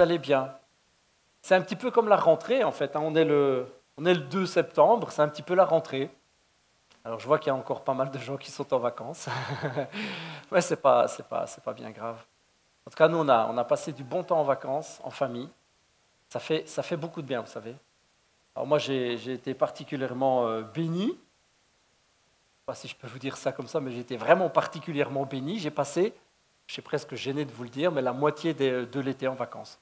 allez bien. C'est un petit peu comme la rentrée, en fait. On est le 2 septembre, c'est un petit peu la rentrée. Alors, je vois qu'il y a encore pas mal de gens qui sont en vacances. Ouais, c'est pas bien grave. En tout cas, nous, on a passé du bon temps en vacances, en famille. Ça fait beaucoup de bien, vous savez. Alors moi, j'ai été particulièrement béni. Je ne sais pas si je peux vous dire ça comme ça, mais j'ai été vraiment particulièrement béni. J'ai passé, je suis presque gêné de vous le dire, mais la moitié de l'été en vacances.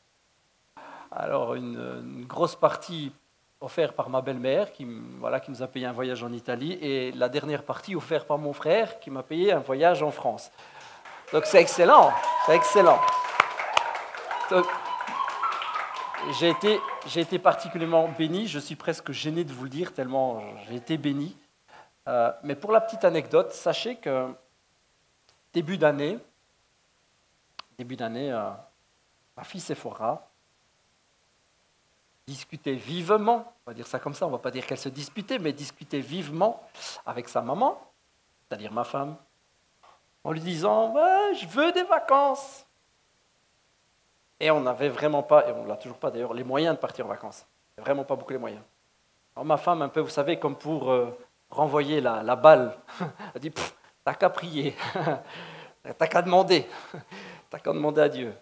Alors, une grosse partie offerte par ma belle-mère, qui nous a payé un voyage en Italie, et la dernière partie offerte par mon frère, qui m'a payé un voyage en France. Donc, c'est excellent, c'est excellent. Donc, j'ai été particulièrement béni, je suis presque gêné de vous le dire, tellement j'ai été béni. Mais pour la petite anecdote, sachez que début d'année, ma fille Sephora discutait vivement, on va dire ça comme ça, on ne va pas dire qu'elle se disputait, mais discutait vivement avec sa maman, c'est-à-dire ma femme, en lui disant ouais, « je veux des vacances ». Et on n'avait vraiment pas, et on ne l'a toujours pas d'ailleurs, les moyens de partir en vacances. Vraiment pas beaucoup les moyens. Alors ma femme, un peu, vous savez, comme pour renvoyer la balle, elle dit « t'as qu'à prier, t'as qu'à demander à Dieu ».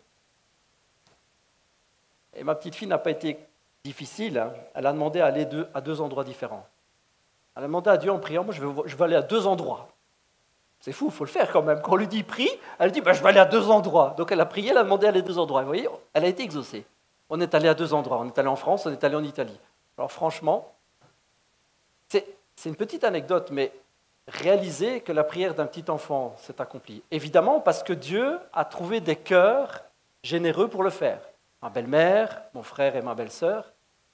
Et ma petite fille n'a pas été difficile, hein. Elle a demandé à aller à deux endroits différents. Elle a demandé à Dieu en priant, moi je veux aller à 2 endroits. C'est fou, il faut le faire quand même. Quand on lui dit prie, elle dit je vais aller à 2 endroits. Donc elle a prié, elle a demandé à aller à 2 endroits. Vous voyez, elle a été exaucée. On est allé à 2 endroits. On est allé en France, on est allé en Italie. Alors franchement, c'est une petite anecdote, mais réalisez que la prière d'un petit enfant s'est accomplie. Évidemment, parce que Dieu a trouvé des cœurs généreux pour le faire. Ma belle-mère, mon frère et ma belle-sœur,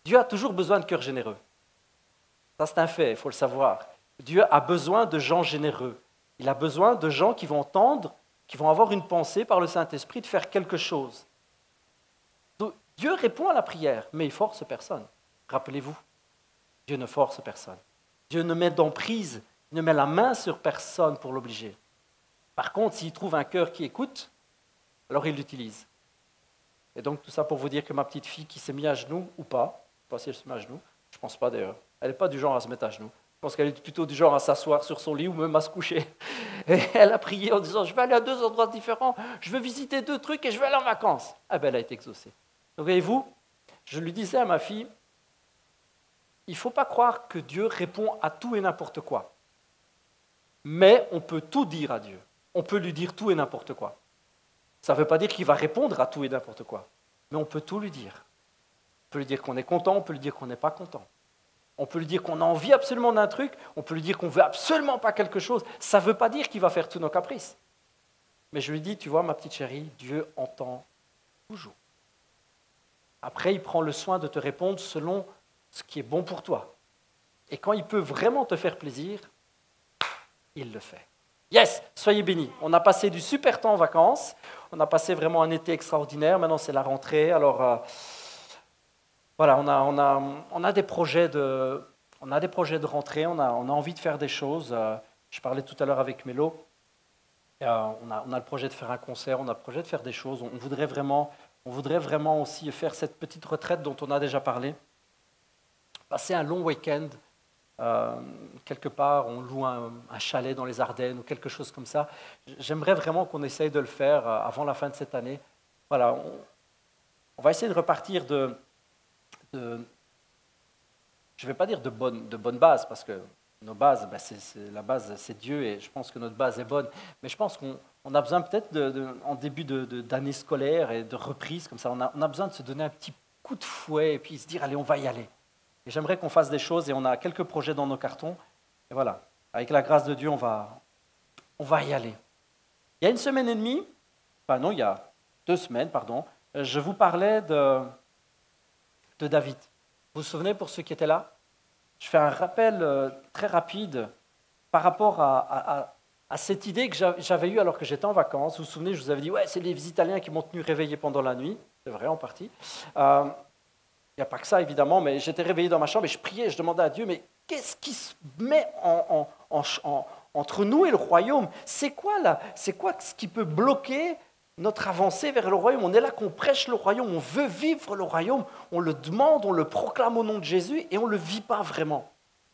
Dieu a toujours besoin de cœurs généreux. Ça, c'est un fait, il faut le savoir. Dieu a besoin de gens généreux. Il a besoin de gens qui vont entendre, qui vont avoir une pensée par le Saint-Esprit de faire quelque chose. Donc, Dieu répond à la prière, mais il force personne. Rappelez-vous, Dieu ne force personne. Dieu ne met d'emprise, il ne met la main sur personne pour l'obliger. Par contre, s'il trouve un cœur qui écoute, alors il l'utilise. Et donc tout ça pour vous dire que ma petite fille qui s'est mise à genoux, ou pas, je ne sais pas si elle se met à genoux, je ne pense pas d'ailleurs, elle n'est pas du genre à se mettre à genoux. Je pense qu'elle est plutôt du genre à s'asseoir sur son lit ou même à se coucher. Et elle a prié en disant, je vais aller à 2 endroits différents, je veux visiter 2 trucs et je vais aller en vacances. Ah ben elle a été exaucée. Donc voyez-vous, je lui disais à ma fille, il ne faut pas croire que Dieu répond à tout et n'importe quoi. Mais on peut tout dire à Dieu. On peut lui dire tout et n'importe quoi. Ça ne veut pas dire qu'il va répondre à tout et n'importe quoi. Mais on peut tout lui dire. On peut lui dire qu'on est content, on peut lui dire qu'on n'est pas content. On peut lui dire qu'on a envie absolument d'un truc, on peut lui dire qu'on ne veut absolument pas quelque chose. Ça ne veut pas dire qu'il va faire tous nos caprices. Mais je lui dis, tu vois ma petite chérie, Dieu entend toujours. Après, il prend le soin de te répondre selon ce qui est bon pour toi. Et quand il peut vraiment te faire plaisir, il le fait. Yes, soyez bénis. On a passé du super temps en vacances. On a passé vraiment un été extraordinaire. Maintenant, c'est la rentrée. Alors, voilà, on a des projets de rentrée. On a envie de faire des choses. Je parlais tout à l'heure avec Mélo. On a le projet de faire un concert. On a le projet de faire des choses. On voudrait vraiment aussi faire cette petite retraite dont on a déjà parlé. Passer un long week-end. Quelque part, on loue un chalet dans les Ardennes ou quelque chose comme ça. J'aimerais vraiment qu'on essaye de le faire avant la fin de cette année. Voilà, on va essayer de repartir de je ne vais pas dire de bonne base, parce que nos bases, la base, c'est Dieu, et je pense que notre base est bonne. Mais je pense qu'on a besoin peut-être, en début d'année scolaire et de reprise, comme ça, on a besoin de se donner un petit coup de fouet et puis se dire, allez, on va y aller. Et j'aimerais qu'on fasse des choses, et on a quelques projets dans nos cartons. Et voilà, avec la grâce de Dieu, on va y aller. Il y a 1 semaine et demie, il y a 2 semaines, pardon, je vous parlais de David. Vous vous souvenez, pour ceux qui étaient là? Je fais un rappel très rapide par rapport à cette idée que j'avais eue alors que j'étais en vacances. Vous vous souvenez, je vous avais dit, ouais, c'est les Italiens qui m'ont tenu réveillé pendant la nuit. C'est vrai, en partie. Il n'y a pas que ça, évidemment, mais j'étais réveillé dans ma chambre et je priais, je demandais à Dieu, mais qu'est-ce qui se met entre nous et le royaume? C'est quoi ce qui peut bloquer notre avancée vers le royaume. On est là qu'on prêche le royaume, on veut vivre le royaume, on le demande, on le proclame au nom de Jésus et on ne le vit pas vraiment.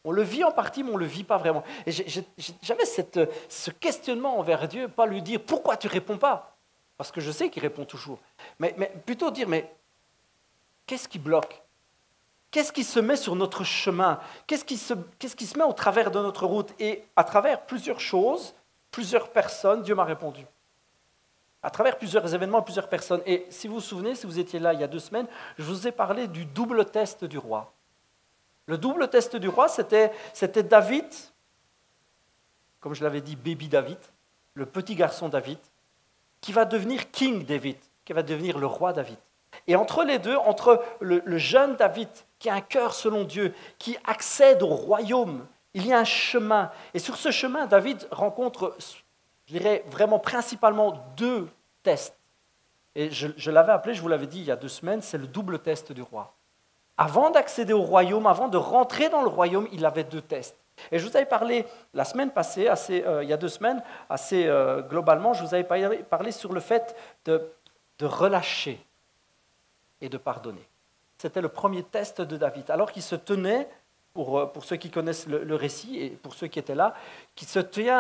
On le vit en partie, mais on ne le vit pas vraiment. Et j'avais ce questionnement envers Dieu, pas lui dire « Pourquoi tu ne réponds pas ?» Parce que je sais qu'il répond toujours. Mais plutôt dire « Mais qu'est-ce qui bloque ? Qu'est-ce qui se met sur notre chemin ? Qu'est-ce qui se met au travers de notre route ?» Et à travers plusieurs choses, plusieurs personnes, Dieu m'a répondu. À travers plusieurs événements, plusieurs personnes. Et si vous vous souvenez, si vous étiez là il y a 2 semaines, je vous ai parlé du double test du roi. Le double test du roi, c'était David, comme je l'avais dit, baby David, le petit garçon David, qui va devenir King David, qui va devenir le roi David. Et entre les deux, entre le jeune David, qui a un cœur selon Dieu, qui accède au royaume, il y a un chemin. Et sur ce chemin, David rencontre, je dirais vraiment principalement 2 tests. Et je l'avais appelé, je vous l'avais dit il y a 2 semaines, c'est le double test du roi. Avant d'accéder au royaume, avant de rentrer dans le royaume, il avait 2 tests. Et je vous avais parlé la semaine passée, il y a 2 semaines, assez globalement, je vous avais parlé sur le fait de relâcher et de pardonner. C'était le premier test de David. Alors qu'il se tenait, pour ceux qui connaissent le récit et pour ceux qui étaient là,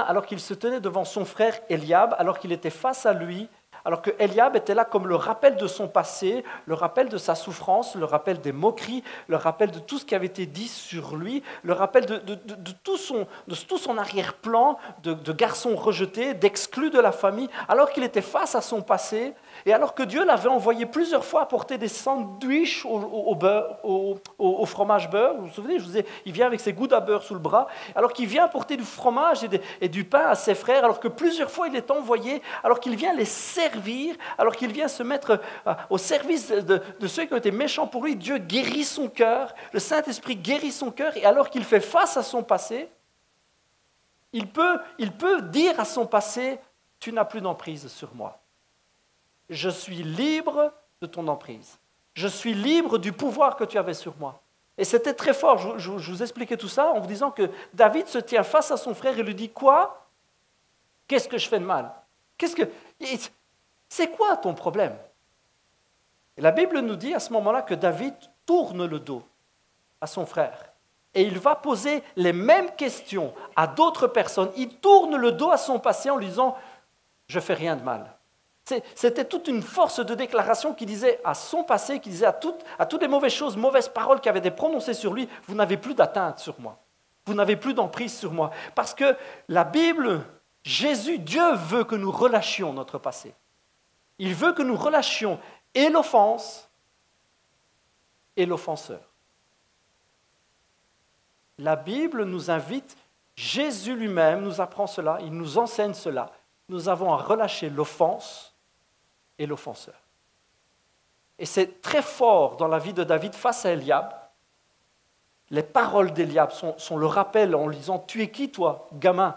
alors qu'il se tenait devant son frère Eliab, alors qu'il était face à lui, alors que Eliab était là comme le rappel de son passé, le rappel de sa souffrance, le rappel des moqueries, le rappel de tout ce qui avait été dit sur lui, le rappel de tout son arrière-plan de garçon rejeté, d'exclu de la famille, alors qu'il était face à son passé, et alors que Dieu l'avait envoyé plusieurs fois apporter des sandwichs au fromage beurre. Vous vous souvenez, je vous disais, il vient avec ses gouttes à beurre sous le bras, alors qu'il vient apporter du fromage et du pain à ses frères, alors que plusieurs fois il est envoyé, alors qu'il vient les servir, alors qu'il vient se mettre au service de ceux qui ont été méchants pour lui. Dieu guérit son cœur, le Saint-Esprit guérit son cœur, et alors qu'il fait face à son passé, il peut dire à son passé, « Tu n'as plus d'emprise sur moi. Je suis libre de ton emprise. Je suis libre du pouvoir que tu avais sur moi. » Et c'était très fort. Je vous expliquais tout ça en vous disant que David se tient face à son frère et lui dit « Quoi ? Qu'est-ce que je fais de mal ? C'est quoi ton problème ?» Et la Bible nous dit à ce moment-là que David tourne le dos à son frère. Et il va poser les mêmes questions à d'autres personnes. Il tourne le dos à son passé en lui disant « Je ne fais rien de mal. » C'était toute une force de déclaration qui disait à son passé, qui disait à toutes les mauvaises choses, mauvaises paroles qui avaient été prononcées sur lui, vous n'avez plus d'atteinte sur moi. Vous n'avez plus d'emprise sur moi. Parce que la Bible, Jésus, Dieu veut que nous relâchions notre passé. Il veut que nous relâchions et l'offense et l'offenseur. La Bible nous invite, Jésus lui-même nous apprend cela, il nous enseigne cela. Nous avons à relâcher l'offense et l'offenseur. Et c'est très fort dans la vie de David face à Eliab. Les paroles d'Eliab sont le rappel en lui disant « Tu es qui toi, gamin ?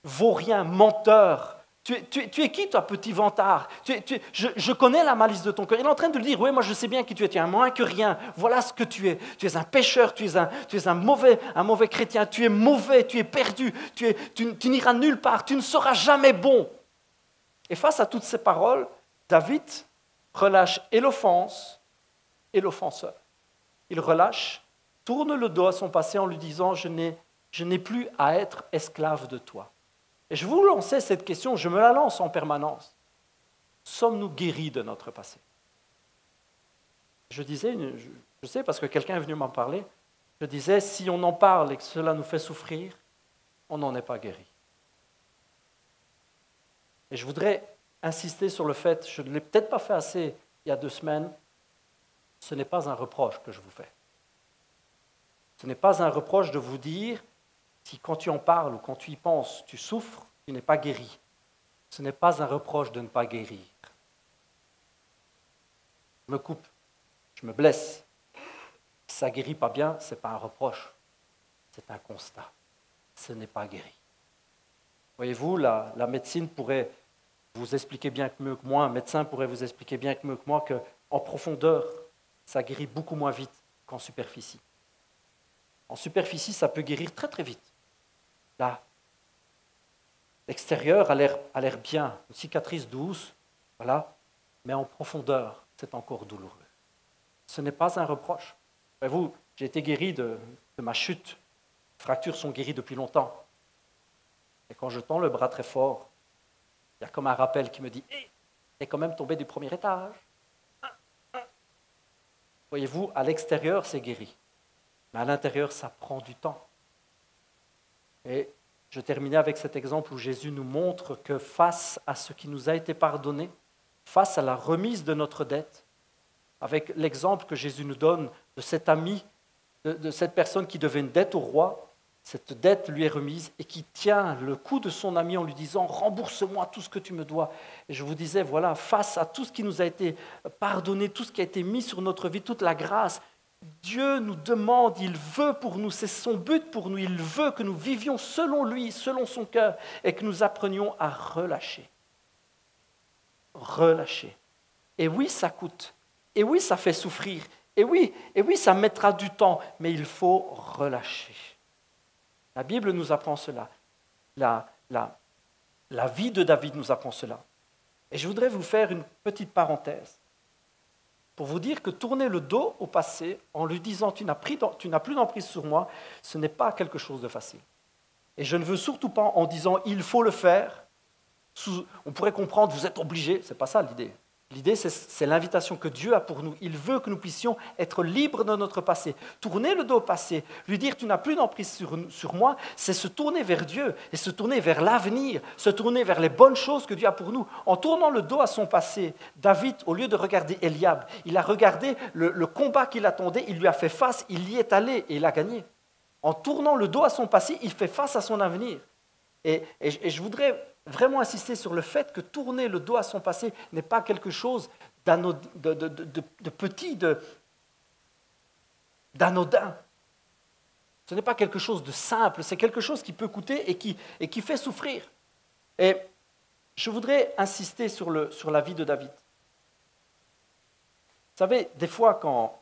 Vaurien, menteur. Tu es qui toi, petit vantard ? Je connais la malice de ton cœur. » Il est en train de lui dire « Oui, moi je sais bien qui tu es. Tu es un moins que rien. Voilà ce que tu es. Tu es un pécheur, tu es un mauvais chrétien. Tu es mauvais, tu es perdu. Tu n'iras nulle part. Tu ne seras jamais bon. » Et face à toutes ces paroles, David relâche et l'offense et l'offenseur. Il relâche, tourne le dos à son passé en lui disant « Je n'ai plus à être esclave de toi. » Et je vous lançais cette question, je me la lance en permanence. Sommes-nous guéris de notre passé ? Je disais, je sais parce que quelqu'un est venu m'en parler, je disais, si on en parle et que cela nous fait souffrir, on n'en est pas guéri. Et je voudrais insister sur le fait, je ne l'ai peut-être pas fait assez il y a 2 semaines, ce n'est pas un reproche que je vous fais. Ce n'est pas un reproche de vous dire, si quand tu en parles ou quand tu y penses, tu souffres, tu n'es pas guéri. Ce n'est pas un reproche de ne pas guérir. Je me coupe, je me blesse. Si ça ne guérit pas bien, ce n'est pas un reproche, c'est un constat. Ce n'est pas guéri. Voyez-vous, la médecine pourrait vous expliquer bien mieux que moi, un médecin pourrait vous expliquer bien mieux que moi qu'en profondeur, ça guérit beaucoup moins vite qu'en superficie. En superficie, ça peut guérir très très vite. Là, l'extérieur a l'air bien, une cicatrice douce, Voilà. Mais en profondeur, c'est encore douloureux. Ce n'est pas un reproche. Voyez-vous, j'ai été guéri de ma chute. Les fractures sont guéries depuis longtemps. Et quand je tends le bras très fort, il y a comme un rappel qui me dit hey, « t'es quand même tombé du premier étage. » Voyez-vous, à l'extérieur, c'est guéri. Mais à l'intérieur, ça prend du temps. Et je terminais avec cet exemple où Jésus nous montre que face à ce qui nous a été pardonné, face à la remise de notre dette, avec l'exemple que Jésus nous donne de cet ami, de cette personne qui devait une dette au roi, cette dette lui est remise et qui tient le cou de son ami en lui disant « Rembourse-moi tout ce que tu me dois ». Et je vous disais, voilà, face à tout ce qui nous a été pardonné, tout ce qui a été mis sur notre vie, toute la grâce, Dieu nous demande, il veut pour nous, c'est son but pour nous, il veut que nous vivions selon lui, selon son cœur, et que nous apprenions à relâcher. Relâcher. Et oui, ça coûte. Et oui, ça fait souffrir. Et oui, ça mettra du temps, mais il faut relâcher. La Bible nous apprend cela. La vie de David nous apprend cela. Et je voudrais vous faire une petite parenthèse pour vous dire que tourner le dos au passé en lui disant « tu n'as plus d'emprise sur moi », ce n'est pas quelque chose de facile. Et je ne veux surtout pas en disant « il faut le faire », on pourrait comprendre « vous êtes obligé », ce n'est pas ça l'idée. L'idée, c'est l'invitation que Dieu a pour nous. Il veut que nous puissions être libres de notre passé. Tourner le dos au passé, lui dire « tu n'as plus d'emprise sur moi », c'est se tourner vers Dieu et se tourner vers l'avenir, se tourner vers les bonnes choses que Dieu a pour nous. En tournant le dos à son passé, David, au lieu de regarder Eliab, il a regardé le combat qui l'attendait, il lui a fait face, il y est allé et il a gagné. En tournant le dos à son passé, il fait face à son avenir. Et je voudrais vraiment insister sur le fait que tourner le dos à son passé n'est pas quelque chose de petit, d'anodin. Ce n'est pas quelque chose de simple, c'est quelque chose qui peut coûter et qui fait souffrir. Et je voudrais insister sur la vie de David. Vous savez, des fois, quand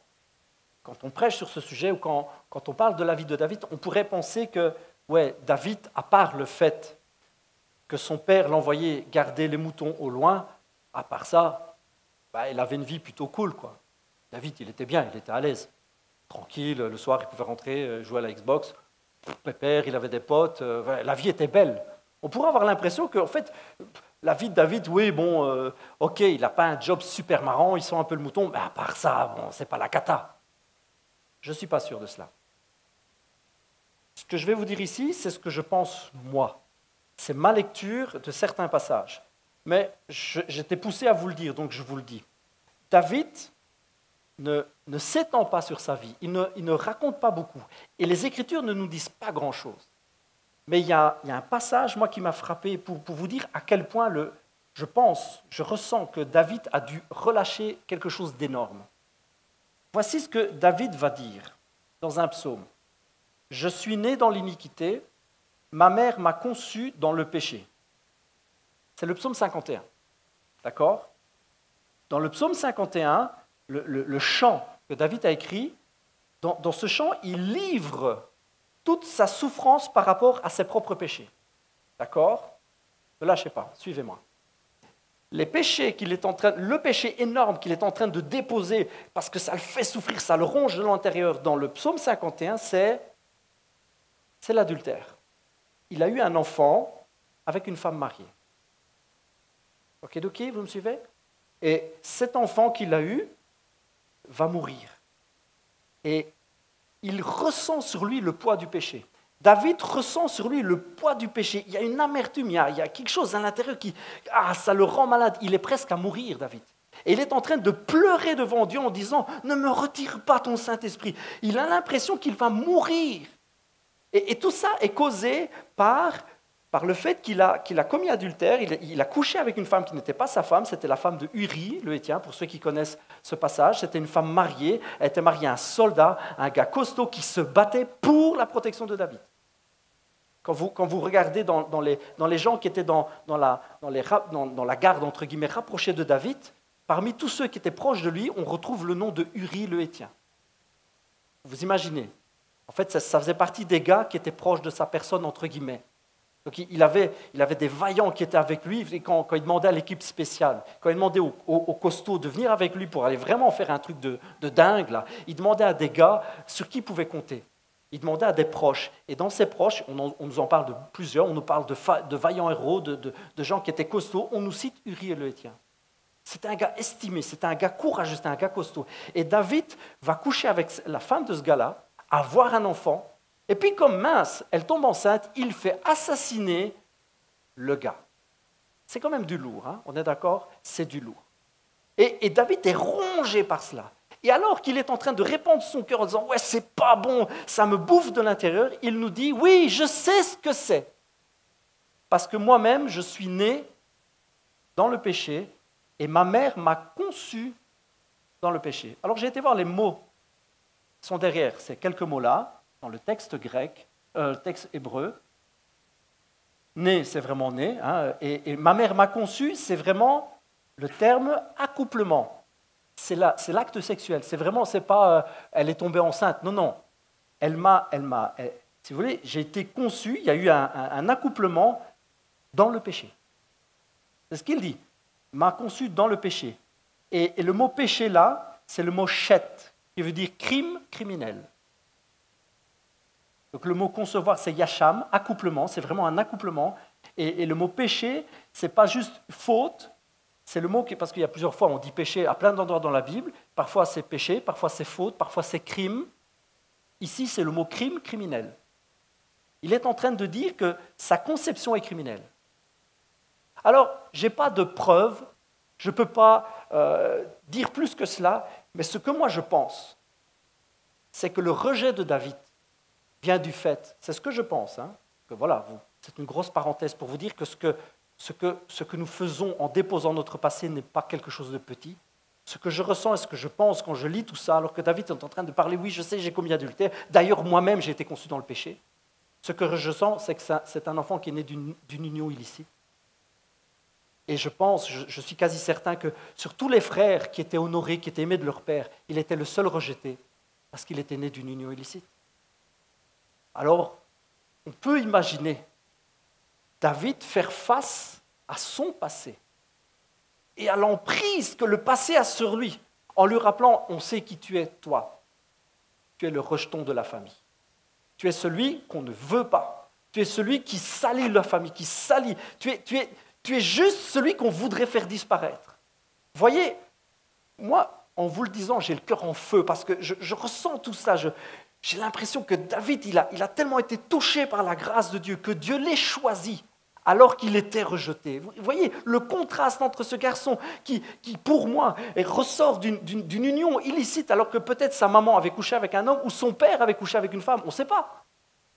on prêche sur ce sujet ou quand on parle de la vie de David, on pourrait penser que David, à part le fait que son père l'envoyait garder les moutons au loin, à part ça, il avait une vie plutôt cool, quoi. David, il était bien, il était à l'aise. Tranquille, le soir, il pouvait rentrer, jouer à la Xbox. Pépère, il avait des potes. La vie était belle. On pourrait avoir l'impression qu'en fait, la vie de David, ok, il n'a pas un job super marrant, il sent un peu le mouton, mais à part ça, c'est pas la cata. Je ne suis pas sûr de cela. Ce que je vais vous dire ici, c'est ce que je pense moi. C'est ma lecture de certains passages. Mais j'étais poussé à vous le dire, donc je vous le dis. David ne s'étend pas sur sa vie, il ne raconte pas beaucoup. Et les Écritures ne nous disent pas grand-chose. Mais il y a un passage, moi, qui m'a frappé pour vous dire à quel point je ressens que David a dû relâcher quelque chose d'énorme. Voici ce que David va dire dans un psaume. « Je suis né dans l'iniquité, ma mère m'a conçu dans le péché. » C'est le psaume 51. D'accord ? Dans le psaume 51, le chant que David a écrit, dans ce chant, il livre toute sa souffrance par rapport à ses propres péchés. D'accord ? Ne lâchez pas, suivez-moi. Le péché énorme qu'il est en train de déposer, parce que ça le fait souffrir, ça le ronge de l'intérieur, dans le psaume 51, c'est l'adultère. Il a eu un enfant avec une femme mariée. Ok, vous me suivez ? Et cet enfant qu'il a eu va mourir. Et il ressent sur lui le poids du péché. David ressent sur lui le poids du péché. Il y a une amertume, il y a quelque chose à l'intérieur ça le rend malade. Il est presque à mourir, David. Et il est en train de pleurer devant Dieu en disant « Ne me retire pas ton Saint-Esprit ». Il a l'impression qu'il va mourir. Et tout ça est causé par le fait qu'il a commis adultère, il a couché avec une femme qui n'était pas sa femme, c'était la femme de Uri, le Héthien, pour ceux qui connaissent ce passage. C'était une femme mariée, elle était mariée à un soldat, un gars costaud qui se battait pour la protection de David. Quand vous regardez dans les gens qui étaient dans la garde, entre guillemets, rapprochée de David, parmi tous ceux qui étaient proches de lui, on retrouve le nom de Uri, le Héthien. Vous imaginez ? En fait, ça faisait partie des gars qui étaient proches de sa personne, entre guillemets. Donc il avait des vaillants qui étaient avec lui et quand il demandait à l'équipe spéciale, quand il demandait aux costauds de venir avec lui pour aller vraiment faire un truc de dingue, là, il demandait à des gars sur qui il pouvait compter. Il demandait à des proches. Et dans ces proches, on nous en parle de plusieurs, on nous parle de vaillants héros, de gens qui étaient costauds. On nous cite Uri le Héthien. C'était un gars estimé, c'était un gars courageux, c'était un gars costaud. Et David va coucher avec la femme de ce gars-là, avoir un enfant. Et puis comme mince, elle tombe enceinte, il fait assassiner le gars. C'est quand même du lourd, hein, on est d'accord? C'est du lourd. Et David est rongé par cela. Et alors qu'il est en train de répandre son cœur en disant « Ouais, c'est pas bon, ça me bouffe de l'intérieur », il nous dit « Oui, je sais ce que c'est. Parce que moi-même, je suis né dans le péché et ma mère m'a conçu dans le péché. » Alors j'ai été voir les mots qui sont derrière ces quelques mots-là, dans le texte grec, le texte hébreu. Né, c'est vraiment né. Hein, et ma mère m'a conçu, c'est vraiment le terme accouplement. C'est l'acte sexuel. C'est vraiment, c'est pas elle est tombée enceinte. Non, non. Si vous voulez, j'ai été conçu, il y a eu un accouplement dans le péché. C'est ce qu'il dit. M'a conçu dans le péché. Et le mot péché là, c'est le mot chet, qui veut dire crime, criminel. Donc le mot concevoir, c'est yacham, accouplement, c'est vraiment un accouplement. Et le mot péché, c'est pas juste faute, c'est le mot qui, parce qu'il y a plusieurs fois, on dit péché à plein d'endroits dans la Bible, parfois c'est péché, parfois c'est faute, parfois c'est crime. Ici, c'est le mot crime, criminel. Il est en train de dire que sa conception est criminelle. Alors, je n'ai pas de preuves, je ne peux pas dire plus que cela, mais ce que moi je pense, c'est que le rejet de David vient du fait, c'est ce que je pense, hein, que voilà, c'est une grosse parenthèse pour vous dire que ce que nous faisons en déposant notre passé n'est pas quelque chose de petit. Ce que je ressens et ce que je pense quand je lis tout ça, alors que David est en train de parler, oui, je sais, j'ai commis adultère, d'ailleurs moi-même j'ai été conçu dans le péché, ce que je sens, c'est que c'est un enfant qui est né d'une union illicite. Et je pense, je suis quasi certain que sur tous les frères qui étaient honorés, qui étaient aimés de leur père, il était le seul rejeté, parce qu'il était né d'une union illicite. Alors, on peut imaginer David faire face à son passé et à l'emprise que le passé a sur lui, en lui rappelant, on sait qui tu es, toi. Tu es le rejeton de la famille. Tu es celui qu'on ne veut pas. Tu es celui qui salit la famille, qui salit. Tu es juste celui qu'on voudrait faire disparaître. Voyez, moi, en vous le disant, j'ai le cœur en feu parce que je ressens tout ça. J'ai l'impression que David, il a tellement été touché par la grâce de Dieu que Dieu l'ait choisi alors qu'il était rejeté. Vous voyez le contraste entre ce garçon qui pour moi, ressort d'une union illicite alors que peut-être sa maman avait couché avec un homme ou son père avait couché avec une femme, on ne sait pas.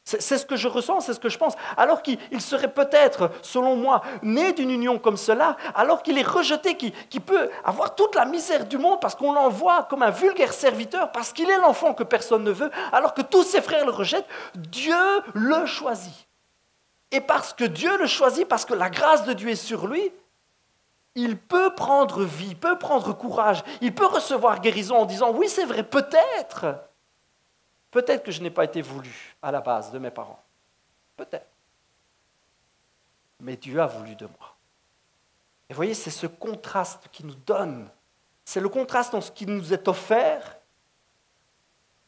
C'est ce que je ressens, c'est ce que je pense. Alors qu'il serait peut-être, selon moi, né d'une union comme cela, alors qu'il est rejeté, qui peut avoir toute la misère du monde parce qu'on l'envoie comme un vulgaire serviteur, parce qu'il est l'enfant que personne ne veut, alors que tous ses frères le rejettent, Dieu le choisit. Et parce que Dieu le choisit, parce que la grâce de Dieu est sur lui, il peut prendre vie, il peut prendre courage, il peut recevoir guérison en disant « Oui, c'est vrai, peut-être que je n'ai pas été voulu à la base de mes parents. Peut-être. Mais Dieu a voulu de moi. » Et vous voyez, c'est ce contraste qui nous donne. C'est le contraste entre ce qui nous est offert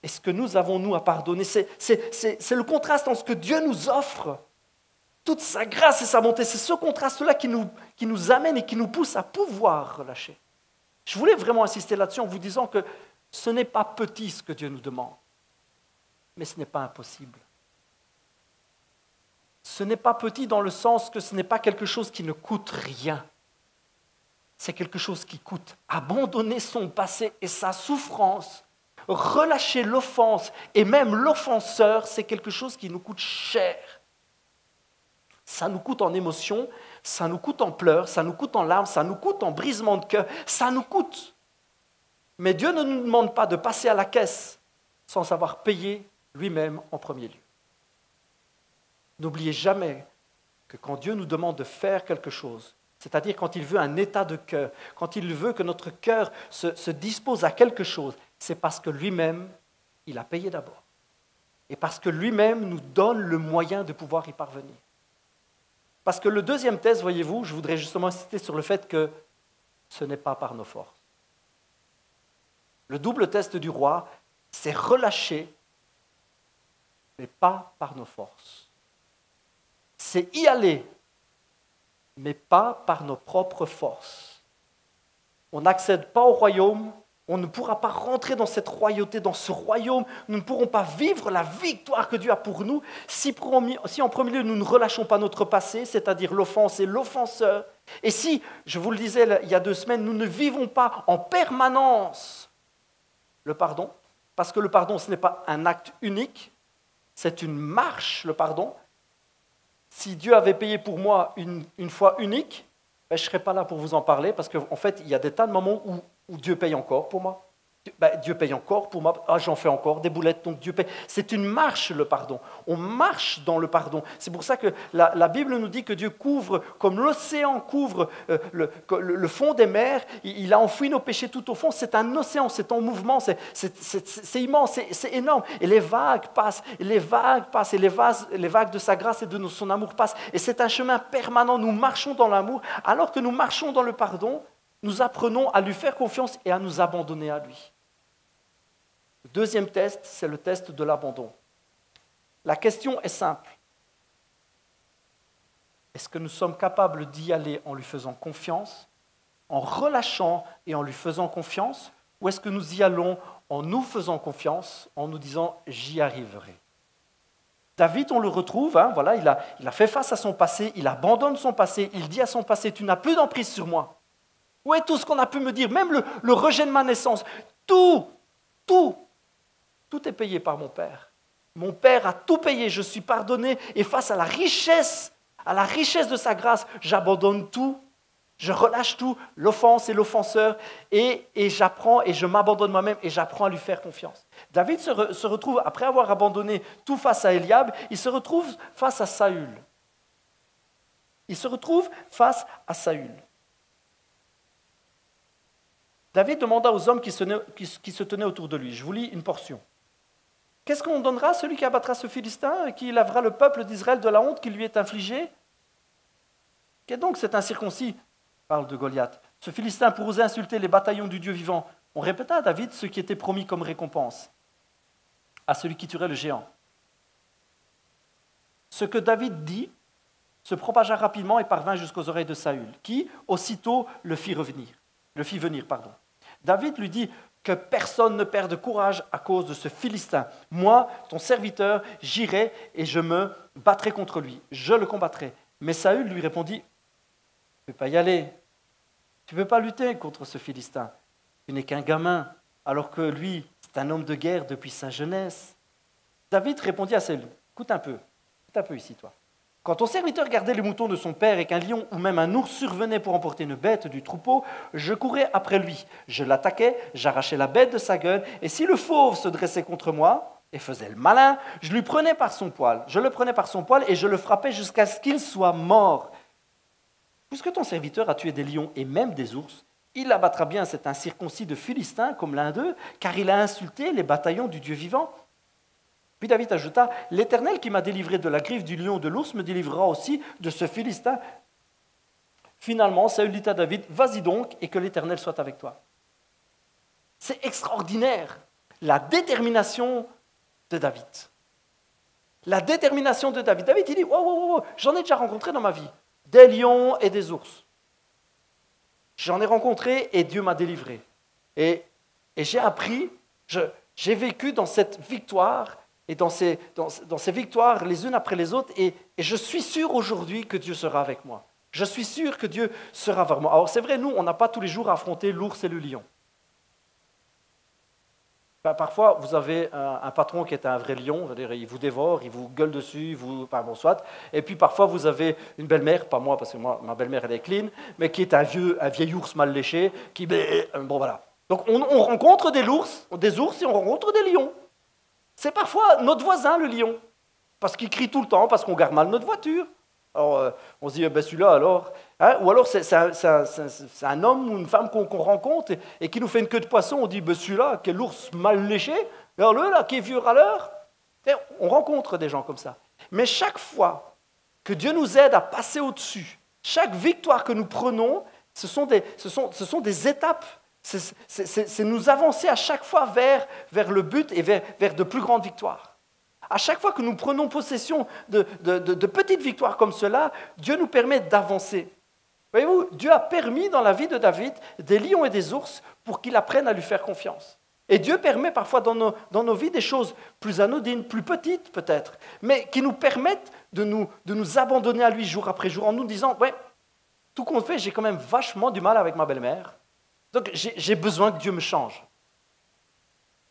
et ce que nous avons, nous, à pardonner. C'est le contraste entre ce que Dieu nous offre, toute sa grâce et sa bonté. C'est ce contraste-là qui nous amène et qui nous pousse à pouvoir relâcher. Je voulais vraiment insister là-dessus en vous disant que ce n'est pas petit ce que Dieu nous demande. Mais ce n'est pas impossible. Ce n'est pas petit dans le sens que ce n'est pas quelque chose qui ne coûte rien. C'est quelque chose qui coûte. Abandonner son passé et sa souffrance, relâcher l'offense et même l'offenseur, c'est quelque chose qui nous coûte cher. Ça nous coûte en émotion, ça nous coûte en pleurs, ça nous coûte en larmes, ça nous coûte en brisement de cœur, ça nous coûte. Mais Dieu ne nous demande pas de passer à la caisse sans savoir payer lui-même en premier lieu. N'oubliez jamais que quand Dieu nous demande de faire quelque chose, c'est-à-dire quand il veut un état de cœur, quand il veut que notre cœur se dispose à quelque chose, c'est parce que lui-même, il a payé d'abord. Et parce que lui-même nous donne le moyen de pouvoir y parvenir. Parce que le deuxième test, voyez-vous, je voudrais justement insister sur le fait que ce n'est pas par nos forces. Le double test du roi, c'est relâcher, mais pas par nos forces. C'est y aller, mais pas par nos propres forces. On n'accède pas au royaume, on ne pourra pas rentrer dans cette royauté, dans ce royaume, nous ne pourrons pas vivre la victoire que Dieu a pour nous si en premier lieu nous ne relâchons pas notre passé, c'est-à-dire l'offense et l'offenseur, et si, je vous le disais il y a 2 semaines, nous ne vivons pas en permanence le pardon, parce que le pardon ce n'est pas un acte unique, c'est une marche, le pardon. Si Dieu avait payé pour moi une fois unique, je ne serais pas là pour vous en parler, parce qu'en fait, il y a des tas de moments où Dieu paye encore pour moi. Dieu paye encore pour moi. J'en fais encore des boulettes, donc Dieu paye. C'est une marche, le pardon. On marche dans le pardon. C'est pour ça que la Bible nous dit que Dieu couvre, comme l'océan couvre le fond des mers, il a enfoui nos péchés tout au fond. C'est un océan, c'est en mouvement, c'est immense, c'est énorme. Et les vagues passent, et les vagues passent, et les vagues de sa grâce et de son amour passent. Et c'est un chemin permanent. Nous marchons dans l'amour, alors que nous marchons dans le pardon. Nous apprenons à lui faire confiance et à nous abandonner à lui. Le deuxième test, c'est le test de l'abandon. La question est simple. Est-ce que nous sommes capables d'y aller en lui faisant confiance, en relâchant et en lui faisant confiance, ou est-ce que nous y allons en nous faisant confiance, en nous disant « j'y arriverai ». David, on le retrouve, voilà, il a fait face à son passé, il abandonne son passé, il dit à son passé « tu n'as plus d'emprise sur moi ». Où est tout ce qu'on a pu me dire, même le rejet de ma naissance, tout est payé par mon Père. Mon Père a tout payé, je suis pardonné, et face à la richesse de sa grâce, j'abandonne tout, je relâche tout, l'offense et l'offenseur, et j'apprends, et je m'abandonne moi-même, et j'apprends à lui faire confiance. David se retrouve, après avoir abandonné tout face à Eliab, il se retrouve face à Saül. David demanda aux hommes qui se tenaient autour de lui. Je vous lis une portion. « Qu'est-ce qu'on donnera à celui qui abattra ce Philistin et qui lavera le peuple d'Israël de la honte qui lui est infligée ?» Qu'est donc cet incirconcis, parle de Goliath, ce Philistin pour oser insulter les bataillons du Dieu vivant? On répéta à David ce qui était promis comme récompense à celui qui tuerait le géant. Ce que David dit se propagea rapidement et parvint jusqu'aux oreilles de Saül, qui aussitôt le fit venir. David lui dit que personne ne perde courage à cause de ce Philistin. Moi, ton serviteur, j'irai et je me battrai contre lui. Je le combattrai. Mais Saül lui répondit, tu ne peux pas y aller. Tu ne peux pas lutter contre ce Philistin. Tu n'es qu'un gamin, alors que lui, c'est un homme de guerre depuis sa jeunesse. David répondit à Saül, écoute un peu ici, toi. Quand ton serviteur gardait les moutons de son père et qu'un lion ou même un ours survenait pour emporter une bête du troupeau, je courais après lui. Je l'attaquais, j'arrachais la bête de sa gueule, et si le fauve se dressait contre moi et faisait le malin, je le prenais par son poil et je le frappais jusqu'à ce qu'il soit mort. Puisque ton serviteur a tué des lions et même des ours, il abattra bien cet incirconcis de Philistin comme l'un d'eux, car il a insulté les bataillons du Dieu vivant. Puis David ajouta, « L'Éternel qui m'a délivré de la griffe du lion et de l'ours me délivrera aussi de ce Philistin. » Finalement, Saül dit à David, « Vas-y donc et que l'Éternel soit avec toi. » C'est extraordinaire, la détermination de David. La détermination de David. David, il dit, wow, j'en ai déjà rencontré dans ma vie, des lions et des ours. J'en ai rencontré et Dieu m'a délivré. Et j'ai appris, j'ai vécu dans cette victoire, et dans ces victoires les unes après les autres, et je suis sûr aujourd'hui que Dieu sera avec moi. Je suis sûr que Dieu sera avec moi. Alors c'est vrai, nous, on n'a pas tous les jours à affronter l'ours et le lion. Parfois, vous avez un patron qui est un vrai lion, c'est-à-dire il vous dévore, il vous gueule dessus, soit. Et puis parfois, vous avez une belle-mère, pas moi, parce que ma belle-mère, elle est clean, mais qui est un vieil ours mal léché, qui... Bon, voilà. Donc on rencontre des ours et on rencontre des lions. C'est parfois notre voisin, le lion, parce qu'il crie tout le temps, parce qu'on gare mal notre voiture. Alors, on se dit, celui-là, alors... Ou alors, c'est un homme ou une femme qu'on rencontre et qui nous fait une queue de poisson. On dit, celui-là, quel ours mal léché. Alors, là, qui est vieux râleur. On rencontre des gens comme ça. Mais chaque fois que Dieu nous aide à passer au-dessus. Chaque victoire que nous prenons, ce sont des étapes. C'est nous avancer à chaque fois vers le but et vers de plus grandes victoires. À chaque fois que nous prenons possession de petites victoires comme cela, Dieu nous permet d'avancer. Voyez-vous, Dieu a permis dans la vie de David des lions et des ours pour qu'il apprenne à lui faire confiance. Et Dieu permet parfois dans nos vies des choses plus anodines, plus petites peut-être, mais qui nous permettent de nous abandonner à lui jour après jour en nous disant « Ouais, tout compte fait, j'ai quand même vachement du mal avec ma belle-mère, donc j'ai besoin que Dieu me change. »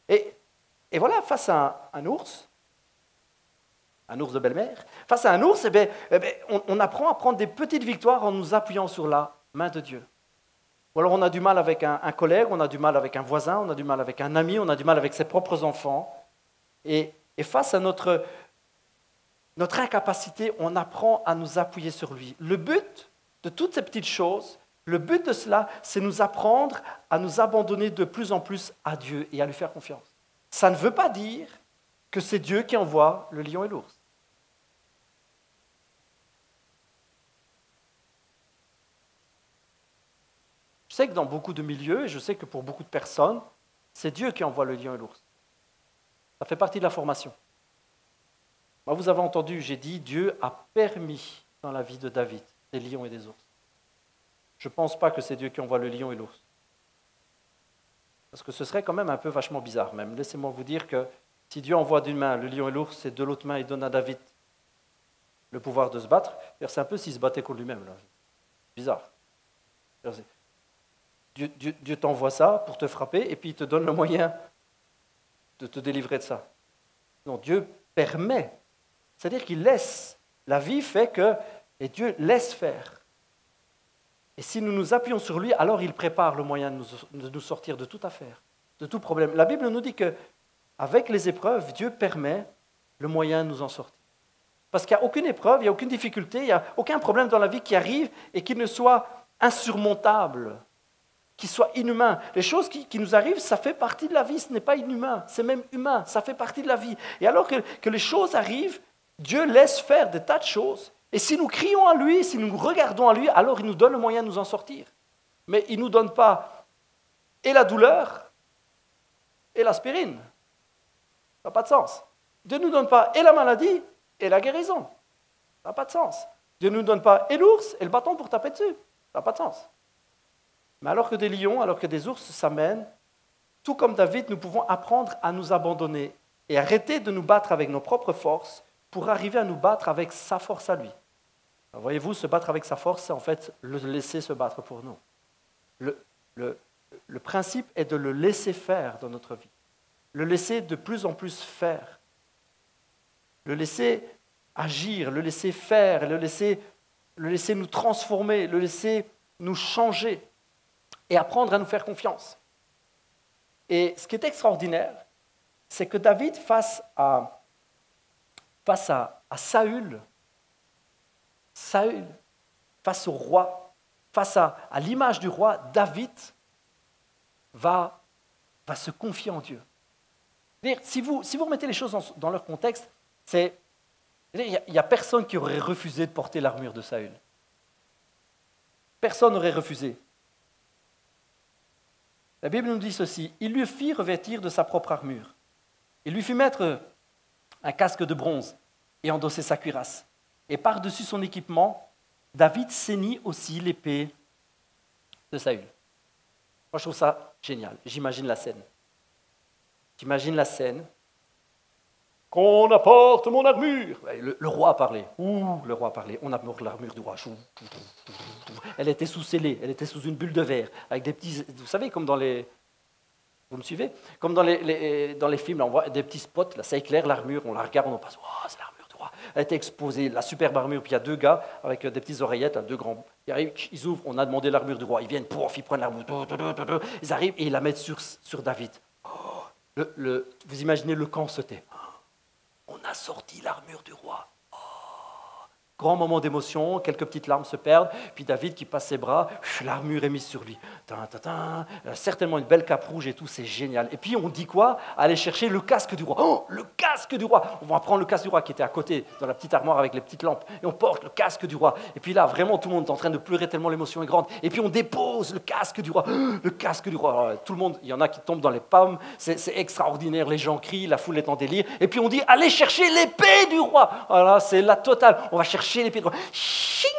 Et voilà, face à un ours de belle-mère, face à un ours, on apprend à prendre des petites victoires en nous appuyant sur la main de Dieu. Ou alors on a du mal avec un collègue, on a du mal avec un voisin, on a du mal avec un ami, on a du mal avec ses propres enfants. Et face à notre incapacité, on apprend à nous appuyer sur lui. Le but de toutes ces petites choses, le but de cela, c'est nous apprendre à nous abandonner de plus en plus à Dieu et à lui faire confiance. Ça ne veut pas dire que c'est Dieu qui envoie le lion et l'ours. Je sais que dans beaucoup de milieux, et je sais que pour beaucoup de personnes, c'est Dieu qui envoie le lion et l'ours. Ça fait partie de la formation. Moi, vous avez entendu, j'ai dit, Dieu a permis dans la vie de David des lions et des ours. Je ne pense pas que c'est Dieu qui envoie le lion et l'ours. Parce que ce serait quand même un peu vachement bizarre même. Laissez-moi vous dire que si Dieu envoie d'une main le lion et l'ours, et de l'autre main, il donne à David le pouvoir de se battre, c'est un peu s'il se battait contre lui-même. Là. Bizarre. Dieu t'envoie ça pour te frapper et puis il te donne le moyen de te délivrer de ça. Non, Dieu permet. C'est-à-dire qu'il laisse. La vie fait que, et Dieu laisse faire. Et si nous nous appuyons sur lui, alors il prépare le moyen de nous sortir de toute affaire, de tout problème. La Bible nous dit qu'avec les épreuves, Dieu permet le moyen de nous en sortir. Parce qu'il n'y a aucune épreuve, il n'y a aucune difficulté, il n'y a aucun problème dans la vie qui arrive et qui ne soit insurmontable, qui soit inhumain. Les choses qui nous arrivent, ça fait partie de la vie, ce n'est pas inhumain, c'est même humain, ça fait partie de la vie. Et alors que les choses arrivent, Dieu laisse faire des tas de choses. Et si nous crions à lui, si nous regardons à lui, alors il nous donne le moyen de nous en sortir. Mais il ne nous donne pas et la douleur et l'aspirine. Ça n'a pas de sens. Dieu ne nous donne pas et la maladie et la guérison. Ça n'a pas de sens. Dieu ne nous donne pas et l'ours et le bâton pour taper dessus. Ça n'a pas de sens. Mais alors que des lions, alors que des ours s'amènent, tout comme David, nous pouvons apprendre à nous abandonner et arrêter de nous battre avec nos propres forces pour arriver à nous battre avec sa force à lui. Alors, voyez-vous, se battre avec sa force, c'est en fait le laisser se battre pour nous. Le principe est de le laisser faire dans notre vie. Le laisser de plus en plus faire. Le laisser agir, le laisser faire, le laisser nous transformer, le laisser nous changer et apprendre à nous faire confiance. Et ce qui est extraordinaire, c'est que David, face à Saül, face au roi, face à l'image du roi, David va se confier en Dieu. Si vous remettez les choses dans leur contexte, il n'y a personne qui aurait refusé de porter l'armure de Saül. Personne n'aurait refusé. La Bible nous dit ceci, il lui fit revêtir de sa propre armure. Il lui fit mettre un casque de bronze et endosser sa cuirasse. Et par-dessus son équipement, David ceignit aussi l'épée de Saül. Moi, je trouve ça génial. J'imagine la scène. Qu'on apporte mon armure. Le roi a parlé. Le roi a parlé. On apporte l'armure du roi. Elle était sous scellée, elle était sous une bulle de verre, avec des petits. Vous savez, comme dans les. Vous me suivez? Comme dans les films, là, on voit des petits spots, là, ça éclaire l'armure, on la regarde, on passe. Oh, c'est l'armure du roi. Elle était exposée, la superbe armure. Puis il y a deux gars avec des petites oreillettes, là, deux grands. Ils arrivent, ils ouvrent, on a demandé l'armure du roi. Ils viennent, pouf, ils prennent l'armure. Ils arrivent et ils la mettent sur David. Oh, vous imaginez le camp sauter. On a sorti l'armure du roi. Oh, Grand moment d'émotion, quelques petites larmes se perdent, puis David qui passe ses bras, l'armure est mise sur lui. Certainement une belle cape rouge et tout, c'est génial. Et puis on dit quoi? Aller chercher le casque du roi. Oh, le casque du roi! On va prendre le casque du roi qui était à côté, dans la petite armoire avec les petites lampes, et on porte le casque du roi. Et puis là, vraiment, tout le monde est en train de pleurer tellement l'émotion est grande. Et puis on dépose le casque du roi. Le casque du roi. Alors, tout le monde, il y en a qui tombent dans les pommes, c'est extraordinaire, les gens crient, la foule est en délire. Et puis on dit, allez chercher l'épée du roi. Voilà, c'est la totale. On va chercher l'épée du roi. Ching!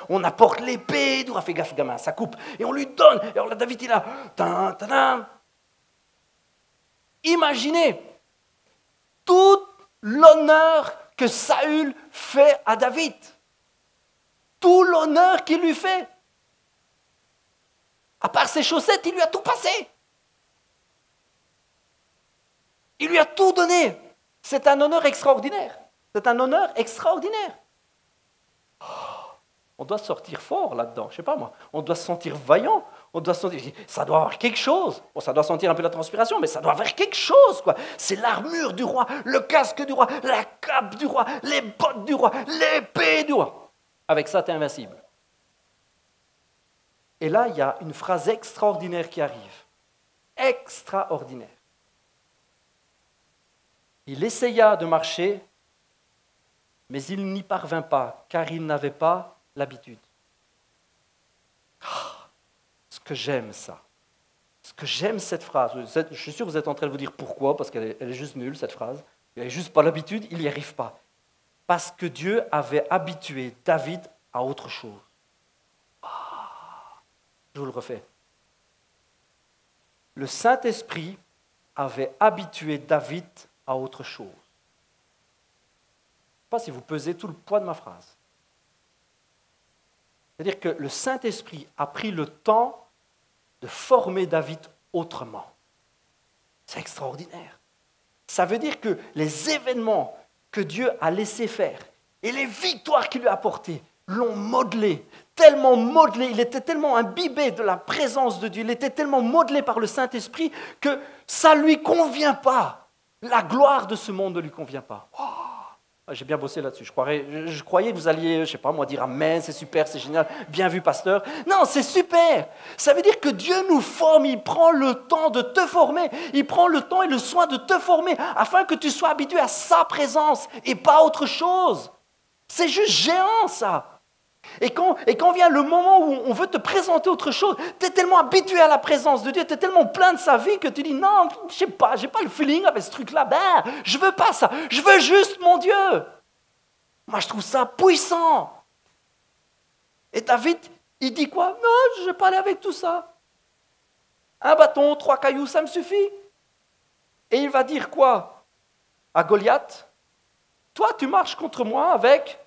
On apporte l'épée du roi. Fais gaffe, gamin, ça coupe. Et on lui donne. Et alors là, David, il a... Imaginez tout l'honneur que Saül fait à David. Tout l'honneur qu'il lui fait. À part ses chaussettes, il lui a tout passé. Il lui a tout donné. C'est un honneur extraordinaire. C'est un honneur extraordinaire. On doit sortir fort là-dedans, je sais pas moi. On doit se sentir vaillant. On doit se sentir, ça doit avoir quelque chose. Bon, ça doit sentir un peu la transpiration, mais ça doit avoir quelque chose, quoi. C'est l'armure du roi, le casque du roi, la cape du roi, les bottes du roi, l'épée du roi. Avec ça, tu es invincible. Et là, il y a une phrase extraordinaire qui arrive. Extraordinaire. Il essaya de marcher, mais il n'y parvint pas, car il n'avait pas l'habitude. Ce que j'aime ça. Ce que j'aime cette phrase. Je suis sûr que vous êtes en train de vous dire pourquoi, parce qu'elle est juste nulle, cette phrase. Il n'a juste pas l'habitude, il n'y arrive pas. Parce que Dieu avait habitué David à autre chose. Je vous le refais. Le Saint-Esprit avait habitué David à autre chose. Je ne sais pas si vous pesez tout le poids de ma phrase. C'est-à-dire que le Saint-Esprit a pris le temps de former David autrement. C'est extraordinaire. Ça veut dire que les événements que Dieu a laissé faire et les victoires qu'il lui a apportées l'ont modelé, tellement modelé, il était tellement imbibé de la présence de Dieu, il était tellement modelé par le Saint-Esprit que ça ne lui convient pas. La gloire de ce monde ne lui convient pas. Oh, j'ai bien bossé là-dessus. Je croyais que vous alliez, je ne sais pas moi, dire amen, c'est super, c'est génial, bien vu pasteur. Non, c'est super. Ça veut dire que Dieu nous forme, il prend le temps de te former, il prend le temps et le soin de te former afin que tu sois habitué à sa présence et pas à autre chose. C'est juste géant ça. Et quand vient le moment où on veut te présenter autre chose, tu es tellement habitué à la présence de Dieu, tu es tellement plein de sa vie que tu dis non, je sais pas, j'ai pas le feeling avec ce truc-là, je veux pas ça, je veux juste mon Dieu. Moi je trouve ça puissant. Et David, il dit quoi? Non, je ne vais pas aller avec tout ça. Un bâton, 3 cailloux, ça me suffit. Et il va dire quoi à Goliath? Toi tu marches contre moi avec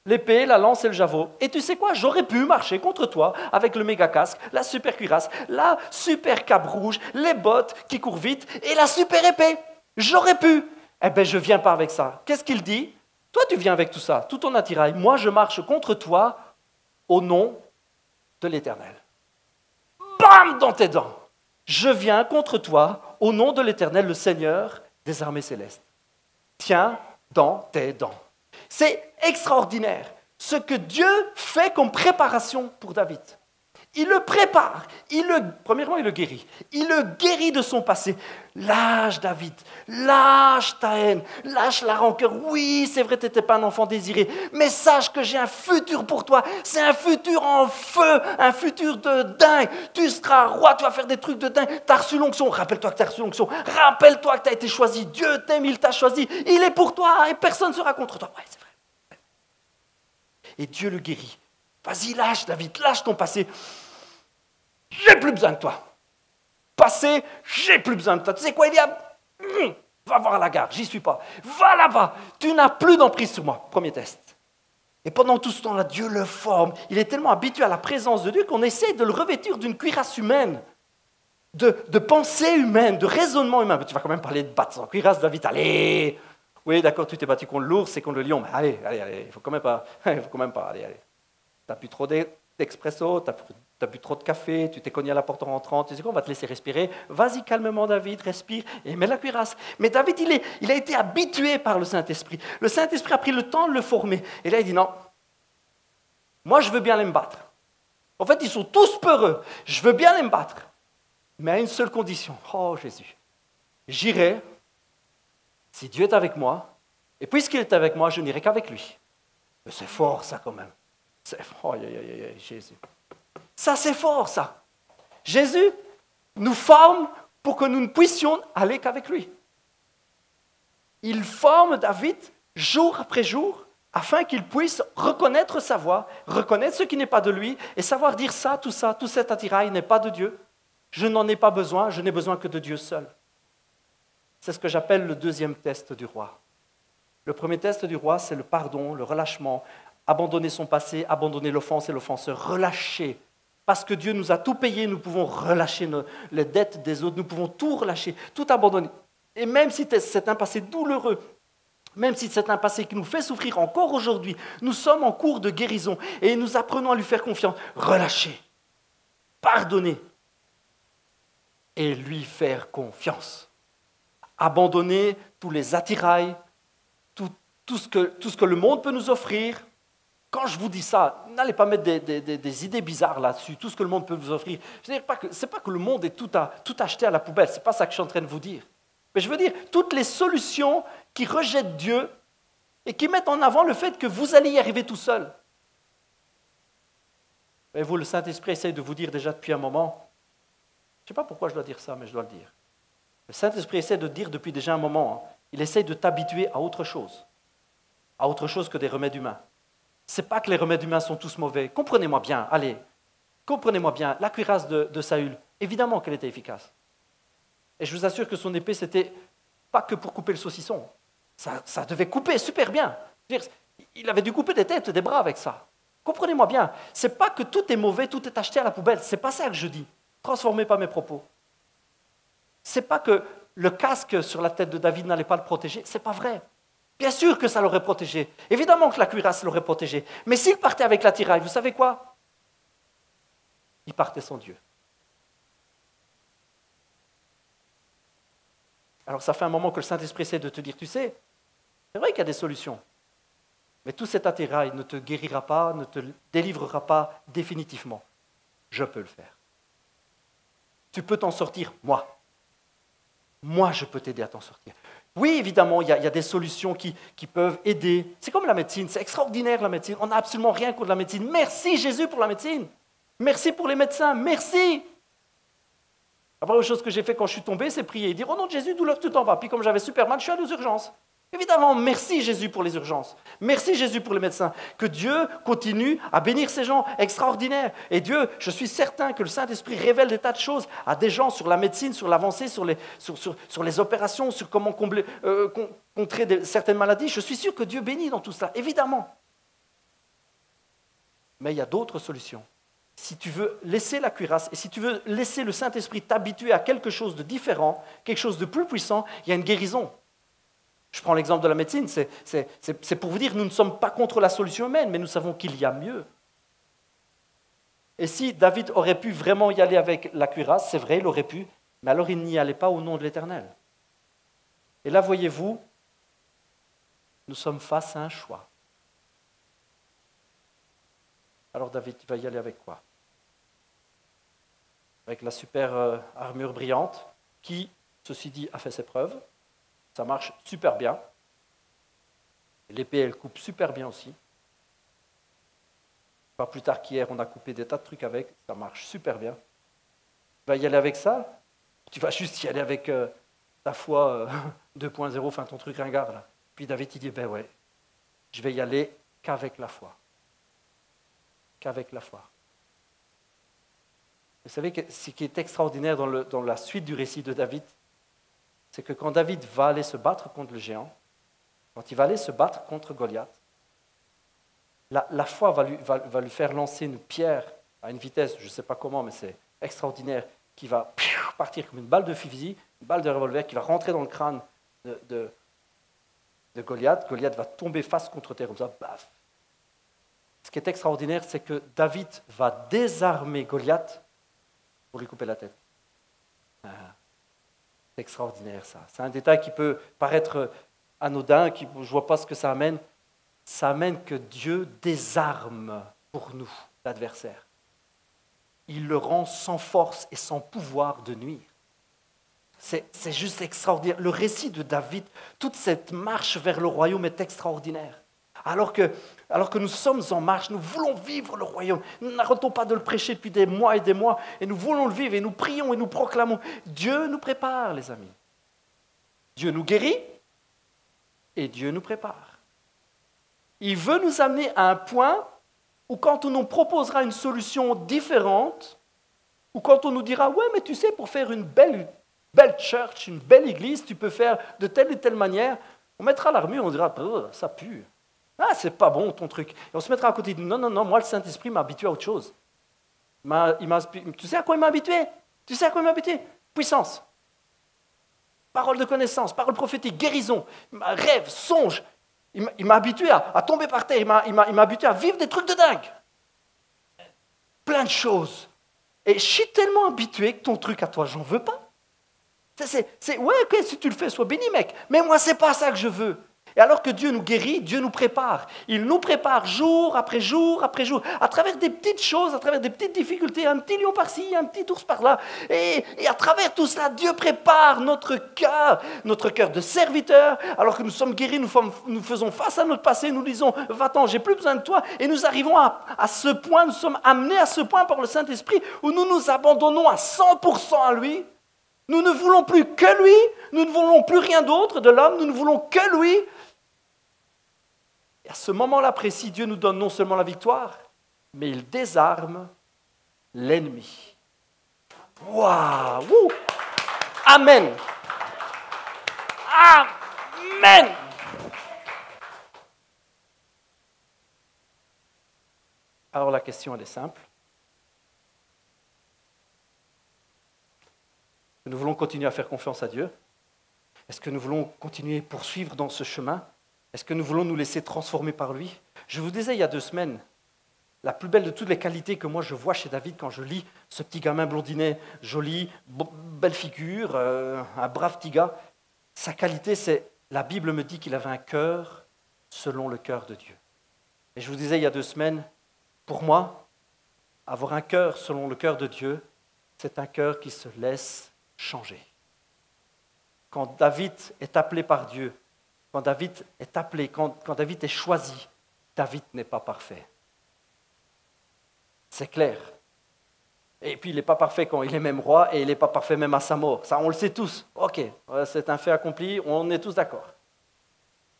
l'épée, la lance et le javelot. Et tu sais quoi? J'aurais pu marcher contre toi avec le méga casque, la super cuirasse, la super cape rouge, les bottes qui courent vite et la super épée. J'aurais pu. Eh bien, je ne viens pas avec ça. Qu'est-ce qu'il dit? Toi, tu viens avec tout ça, tout ton attirail. Moi, je marche contre toi au nom de l'Éternel. Bam! Dans tes dents. Je viens contre toi au nom de l'Éternel, le Seigneur des armées célestes. Tiens dans tes dents. C'est extraordinaire ce que Dieu fait comme préparation pour David. Il le prépare, premièrement il le guérit. Il le guérit de son passé. Lâche David, lâche ta haine, lâche la rancœur. Oui, c'est vrai, tu n'étais pas un enfant désiré, mais sache que j'ai un futur pour toi. C'est un futur en feu, un futur de dingue. Tu seras roi, tu vas faire des trucs de dingue. Tu as reçu l'onction, rappelle-toi que tu as reçu l'onction. Rappelle-toi que tu as été choisi. Dieu t'aime, il t'a choisi. Il est pour toi et personne ne sera contre toi. Ouais, c'est vrai. Et Dieu le guérit. Vas-y, lâche David, lâche ton passé. J'ai plus besoin de toi. Passé, j'ai plus besoin de toi. Tu sais quoi, Eliab? Va voir la gare, j'y suis pas. Va là-bas, tu n'as plus d'emprise sur moi. Premier test. Et pendant tout ce temps-là, Dieu le forme. Il est tellement habitué à la présence de Dieu qu'on essaie de le revêtir d'une cuirasse humaine, de pensée humaine, de raisonnement humain. Mais tu vas quand même parler de battre sans cuirasse, David, allez. Oui, d'accord, tu t'es battu contre l'ours et contre le lion, mais allez, il faut quand même pas, allez. Tu n'as plus trop d'expresso, tu as bu trop de café, tu t'es cogné à la porte en rentrant, tu sais quoi, on va te laisser respirer. Vas-y calmement David, respire et mets la cuirasse. Mais David, il a été habitué par le Saint-Esprit. Le Saint-Esprit a pris le temps de le former. Et là, il dit non, Moi, je veux bien aller me battre. En fait, ils sont tous peureux. Je veux bien aller me battre. Mais à une seule condition. Oh Jésus, j'irai si Dieu est avec moi. Et puisqu'il est avec moi, je n'irai qu'avec lui. Mais c'est fort ça quand même. Oh, Jésus. Ça c'est fort ça. Jésus nous forme pour que nous ne puissions aller qu'avec lui. Il forme David jour après jour afin qu'il puisse reconnaître sa voix, reconnaître ce qui n'est pas de lui et savoir dire ça, tout cet attirail n'est pas de Dieu. Je n'en ai pas besoin, je n'ai besoin que de Dieu seul. C'est ce que j'appelle le deuxième test du roi. Le premier test du roi, c'est le pardon, le relâchement, abandonner son passé, abandonner l'offense et l'offenseur, relâcher. Parce que Dieu nous a tout payé, nous pouvons relâcher les dettes des autres, nous pouvons tout relâcher, tout abandonner. Et même si c'est un passé douloureux, même si c'est un passé qui nous fait souffrir encore aujourd'hui, nous sommes en cours de guérison et nous apprenons à lui faire confiance. Relâcher, pardonner et lui faire confiance. Abandonner tous les attirails, tout ce que le monde peut nous offrir. Quand je vous dis ça, n'allez pas mettre des idées bizarres là-dessus, tout ce que le monde peut vous offrir. Ce n'est pas que le monde est tout acheté à la poubelle, ce n'est pas ça que je suis en train de vous dire. Mais je veux dire, toutes les solutions qui rejettent Dieu et qui mettent en avant le fait que vous allez y arriver tout seul. Et vous, le Saint-Esprit essaye de vous dire déjà depuis un moment, je ne sais pas pourquoi je dois dire ça, mais je dois le dire. Le Saint-Esprit essaie de dire depuis déjà un moment, il essaie de t'habituer à autre chose que des remèdes humains. Ce n'est pas que les remèdes humains sont tous mauvais. Comprenez-moi bien, allez, comprenez-moi bien, la cuirasse de Saül, évidemment qu'elle était efficace. Et je vous assure que son épée, c'était pas que pour couper le saucisson. Ça devait couper super bien. Il avait dû couper des têtes et des bras avec ça. Comprenez-moi bien, ce n'est pas que tout est mauvais, tout est acheté à la poubelle. Ce n'est pas ça que je dis. Transformez pas mes propos. Ce n'est pas que le casque sur la tête de David n'allait pas le protéger. Ce n'est pas vrai. Bien sûr que ça l'aurait protégé. Évidemment que la cuirasse l'aurait protégé. Mais s'il partait avec l'attirail, vous savez quoi? Il partait sans Dieu. Alors ça fait un moment que le Saint-Esprit essaie de te dire, tu sais, c'est vrai qu'il y a des solutions. Mais tout cet attirail ne te guérira pas, ne te délivrera pas définitivement. Je peux le faire. Tu peux t'en sortir, moi. Moi, je peux t'aider à t'en sortir. Oui, évidemment, il y a des solutions qui peuvent aider. C'est comme la médecine, c'est extraordinaire la médecine. On n'a absolument rien contre la médecine. Merci Jésus pour la médecine. Merci pour les médecins, merci. La première chose que j'ai fait quand je suis tombé, c'est prier et dire « Au nom de Jésus, douleur, tu t'en vas ». Puis comme j'avais super mal, je suis allé aux urgences. Évidemment, merci Jésus pour les urgences. Merci Jésus pour les médecins. Que Dieu continue à bénir ces gens extraordinaires. Et Dieu, je suis certain que le Saint-Esprit révèle des tas de choses à des gens sur la médecine, sur l'avancée, sur les opérations, sur comment contrer certaines maladies. Je suis sûr que Dieu bénit dans tout cela, évidemment. Mais il y a d'autres solutions. Si tu veux laisser la cuirasse et si tu veux laisser le Saint-Esprit t'habituer à quelque chose de différent, quelque chose de plus puissant, il y a une guérison. Je prends l'exemple de la médecine, c'est pour vous dire, nous ne sommes pas contre la solution humaine, mais nous savons qu'il y a mieux. Et si David aurait pu vraiment y aller avec la cuirasse, c'est vrai, il aurait pu, mais alors il n'y allait pas au nom de l'Éternel. Et là, voyez-vous, nous sommes face à un choix. Alors David, tu vas y aller avec quoi? Avec la super armure brillante, qui, ceci dit, a fait ses preuves. Ça marche super bien. L'épée, elle coupe super bien aussi. Pas plus tard qu'hier, on a coupé des tas de trucs avec. Ça marche super bien. Tu vas y aller avec ça? Tu vas juste y aller avec ta foi 2.0, enfin ton truc ringard là. Puis David, il dit, ben ouais, je vais y aller qu'avec la foi. Qu'avec la foi. Vous savez que ce qui est extraordinaire dans la suite du récit de David, c'est que quand David va aller se battre contre le géant, quand il va aller se battre contre Goliath, la foi va lui faire lancer une pierre à une vitesse, je ne sais pas comment, mais c'est extraordinaire, qui va partir comme une balle de fusil, une balle de revolver, qui va rentrer dans le crâne de Goliath. Goliath va tomber face contre terre, comme ça, baf. Ce qui est extraordinaire, c'est que David va désarmer Goliath pour lui couper la tête. C'est extraordinaire ça. C'est un détail qui peut paraître anodin, je ne vois pas ce que ça amène. Ça amène que Dieu désarme pour nous, l'adversaire. Il le rend sans force et sans pouvoir de nuire. C'est juste extraordinaire. Le récit de David, toute cette marche vers le royaume est extraordinaire. Alors que nous sommes en marche, nous voulons vivre le royaume. Nous n'arrêtons pas de le prêcher depuis des mois, et nous voulons le vivre, et nous prions et nous proclamons. Dieu nous prépare, les amis. Dieu nous guérit, et Dieu nous prépare. Il veut nous amener à un point où quand on nous proposera une solution différente, ou quand on nous dira « Ouais, mais tu sais, pour faire une belle church, une belle église, tu peux faire de telle ou telle manière », on mettra l'armure, on dira « Ça pue. Ah, c'est pas bon ton truc. » Et on se mettra à côté de nous. Non, moi, le Saint-Esprit m'a habitué à autre chose. Tu sais à quoi il m'a habitué? Tu sais à quoi il m'a habitué? Puissance. Parole de connaissance, parole prophétique, guérison, rêve, songe. Il m'a habitué à tomber par terre. Il m'a habitué à vivre des trucs de dingue. Plein de choses. Et je suis tellement habitué que ton truc à toi, j'en veux pas. Ouais, ok, si tu le fais, sois béni, mec. Mais moi, c'est pas ça que je veux. Et alors que Dieu nous guérit, Dieu nous prépare. Il nous prépare jour après jour après jour, à travers des petites choses, à travers des petites difficultés, un petit lion par-ci, un petit ours par-là. Et à travers tout cela, Dieu prépare notre cœur de serviteur. Alors que nous sommes guéris, nous faisons face à notre passé, nous disons, va-t'en, j'ai plus besoin de toi. Et nous arrivons à ce point, nous sommes amenés à ce point par le Saint-Esprit où nous nous abandonnons à 100% à lui. Nous ne voulons plus que lui, nous ne voulons plus rien d'autre de l'homme, nous ne voulons que lui. Et à ce moment-là précis, Dieu nous donne non seulement la victoire, mais il désarme l'ennemi. Waouh! Amen! Amen! Alors la question, elle est simple. Nous voulons continuer à faire confiance à Dieu? Est-ce que nous voulons continuer à poursuivre dans ce chemin? Est-ce que nous voulons nous laisser transformer par lui? Je vous disais il y a 2 semaines, la plus belle de toutes les qualités que moi je vois chez David quand je lis ce petit gamin blondinet, joli, belle figure, un brave petit gars, sa qualité c'est, la Bible me dit qu'il avait un cœur selon le cœur de Dieu. Et je vous disais il y a 2 semaines, pour moi, avoir un cœur selon le cœur de Dieu, c'est un cœur qui se laisse changer. Quand David est appelé par Dieu, quand David est appelé, quand David est choisi, David n'est pas parfait. C'est clair. Et puis il n'est pas parfait quand il est même roi et il n'est pas parfait même à sa mort. Ça, on le sait tous. Ok, c'est un fait accompli, on est tous d'accord.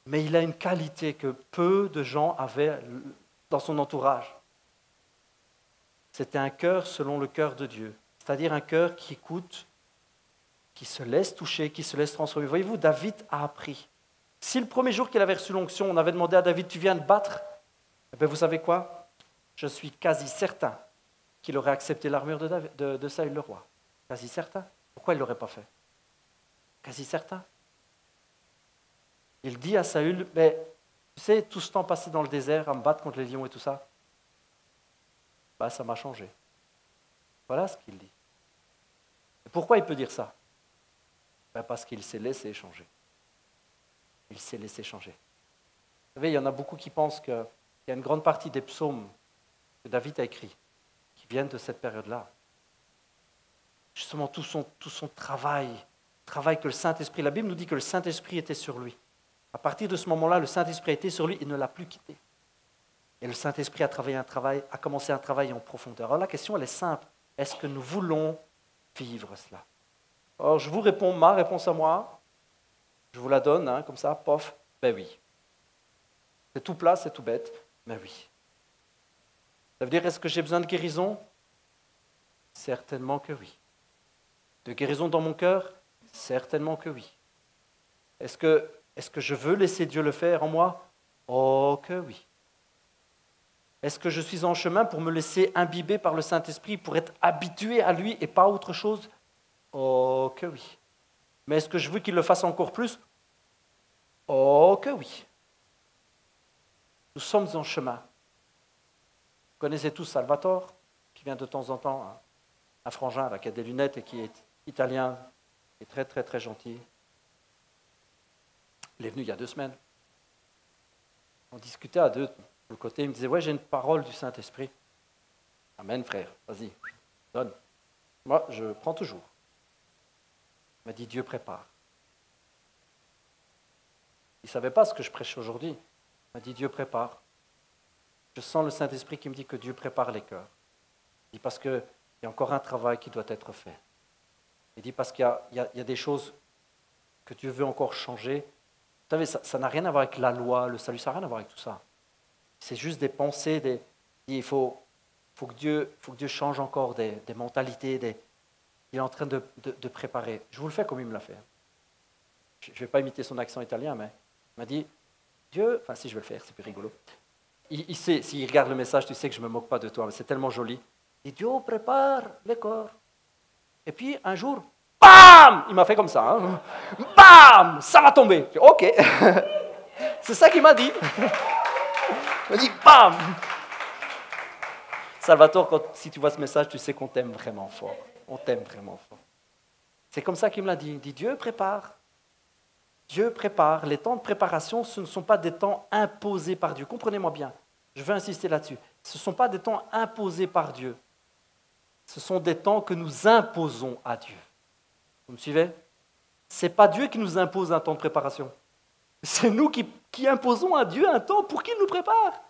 Mais il a une qualité que peu de gens avaient dans son entourage. C'était un cœur selon le cœur de Dieu. C'est-à-dire un cœur qui écoute, qui se laisse toucher, qui se laisse transformer. Voyez-vous, David a appris. Si le premier jour qu'il avait reçu l'onction, on avait demandé à David, tu viens de battre? Eh bien, vous savez quoi? Je suis quasi certain qu'il aurait accepté l'armure de Saül le roi. Quasi certain. Pourquoi il ne l'aurait pas fait? Quasi certain. Il dit à Saül, mais tu sais, tout ce temps passé dans le désert à me battre contre les lions et tout ça, ça m'a changé. Voilà ce qu'il dit. Et pourquoi il peut dire ça? Parce qu'il s'est laissé changer. Il s'est laissé changer. Vous savez, il y en a beaucoup qui pensent qu'il y a une grande partie des psaumes que David a écrits qui viennent de cette période-là. Justement, tout son travail que le Saint-Esprit, la Bible nous dit que le Saint-Esprit était sur lui. À partir de ce moment-là, le Saint-Esprit a été sur lui et ne l'a plus quitté. Et le Saint-Esprit a commencé un travail en profondeur. Alors la question, elle est simple. Est-ce que nous voulons vivre cela? Alors je vous réponds, ma réponse à moi, je vous la donne, comme ça, pof, ben oui. C'est tout plat, c'est tout bête, mais oui. Ça veut dire, est-ce que j'ai besoin de guérison? Certainement que oui. De guérison dans mon cœur? Certainement que oui. Est-ce que je veux laisser Dieu le faire en moi? Oh que oui. Est-ce que je suis en chemin pour me laisser imbiber par le Saint-Esprit, pour être habitué à lui et pas à autre chose? Oh que oui. Mais est-ce que je veux qu'il le fasse encore plus? Oh que oui. Nous sommes en chemin. Vous connaissez tous Salvatore, qui vient de temps en temps, un frangin là, qui a des lunettes et qui est italien, qui est très très très gentil. Il est venu il y a 2 semaines. On discutait à 2. le côté, il me disait, ouais, j'ai une parole du Saint-Esprit. Amen, frère, vas-y, donne. Moi, je prends toujours. Il m'a dit, Dieu prépare. Il ne savait pas ce que je prêche aujourd'hui. Il m'a dit, Dieu prépare. Je sens le Saint-Esprit qui me dit que Dieu prépare les cœurs. Il dit, parce qu'il y a encore un travail qui doit être fait. Il dit, parce qu'il y a des choses que Dieu veut encore changer. Vous savez, ça n'a rien à voir avec la loi, le salut, ça n'a rien à voir avec tout ça. C'est juste des pensées, il faut que Dieu change encore des mentalités. Il est en train de préparer. Je vous le fais comme il me l'a fait. Je ne vais pas imiter son accent italien, mais il m'a dit, Dieu, enfin si je vais le faire, c'est plus rigolo. Il sait, s'il regarde le message, tu sais que je ne me moque pas de toi, mais c'est tellement joli. Il dit, Dieu prépare les corps. Et puis un jour, bam, il m'a fait comme ça. Hein. Bam, ça va tomber. Ok, c'est ça qu'il m'a dit. Il m'a dit, bam. Salvatore, si tu vois ce message, tu sais qu'on t'aime vraiment fort. On t'aime vraiment fort. C'est comme ça qu'il me l'a dit. Il dit, Dieu prépare. Dieu prépare. Les temps de préparation, ce ne sont pas des temps imposés par Dieu. Comprenez-moi bien. Je veux insister là-dessus. Ce ne sont pas des temps imposés par Dieu. Ce sont des temps que nous imposons à Dieu. Vous me suivez? Ce n'est pas Dieu qui nous impose un temps de préparation. C'est nous qui imposons à Dieu un temps pour qu'il nous prépare.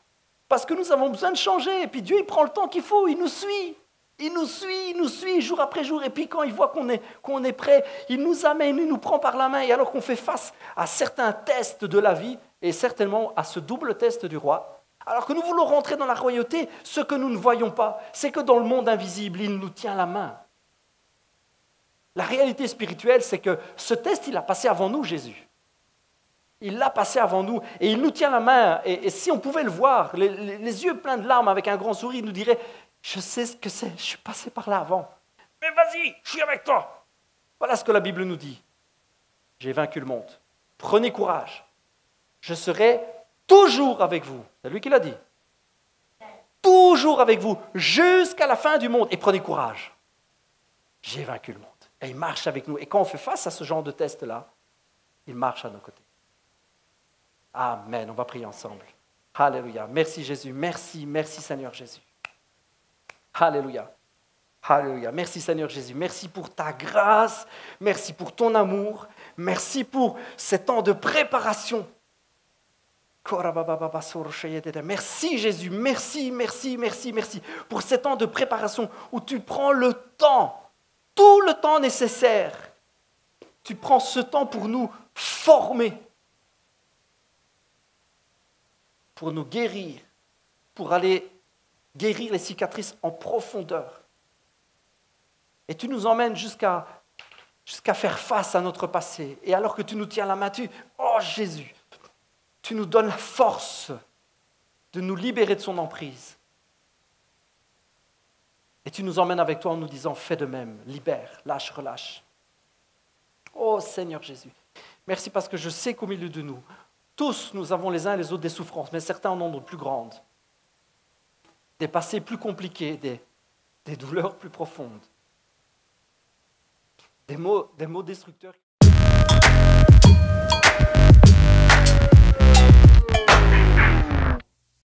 Parce que nous avons besoin de changer. Et puis Dieu, il prend le temps qu'il faut. Il nous suit. Il nous suit jour après jour. Et puis quand il voit qu'on est prêt, il nous amène, il nous prend par la main. Et alors qu'on fait face à certains tests de la vie, et certainement à ce double test du roi, alors que nous voulons rentrer dans la royauté, ce que nous ne voyons pas, c'est que dans le monde invisible, il nous tient la main. La réalité spirituelle, c'est que ce test, il a passé avant nous, Jésus. Il l'a passé avant nous et il nous tient la main. Et si on pouvait le voir, les yeux pleins de larmes avec un grand sourire, il nous dirait, je sais ce que c'est, je suis passé par là avant. Mais vas-y, je suis avec toi. Voilà ce que la Bible nous dit. J'ai vaincu le monde. Prenez courage. Je serai toujours avec vous. C'est lui qui l'a dit. Toujours avec vous, jusqu'à la fin du monde. Et prenez courage. J'ai vaincu le monde. Et il marche avec nous. Et quand on fait face à ce genre de test-là, il marche à nos côtés. Amen. On va prier ensemble. Alléluia. Merci Jésus. Merci Seigneur Jésus. Alléluia. Alléluia. Merci Seigneur Jésus. Merci pour ta grâce. Merci pour ton amour. Merci pour ces temps de préparation. Merci Jésus. Merci pour ces temps de préparation où tu prends le temps, tout le temps nécessaire. Tu prends ce temps pour nous former, pour nous guérir, pour aller guérir les cicatrices en profondeur. Et tu nous emmènes jusqu'à faire face à notre passé. Et alors que tu nous tiens la main, oh Jésus, tu nous donnes la force de nous libérer de son emprise. Et tu nous emmènes avec toi en nous disant, fais de même, libère, lâche, relâche. Oh Seigneur Jésus, merci parce que je sais qu'au milieu de nous, tous, nous avons les uns et les autres des souffrances, mais certains en ont de plus grandes, des passés plus compliqués, des douleurs plus profondes, des mots destructeurs.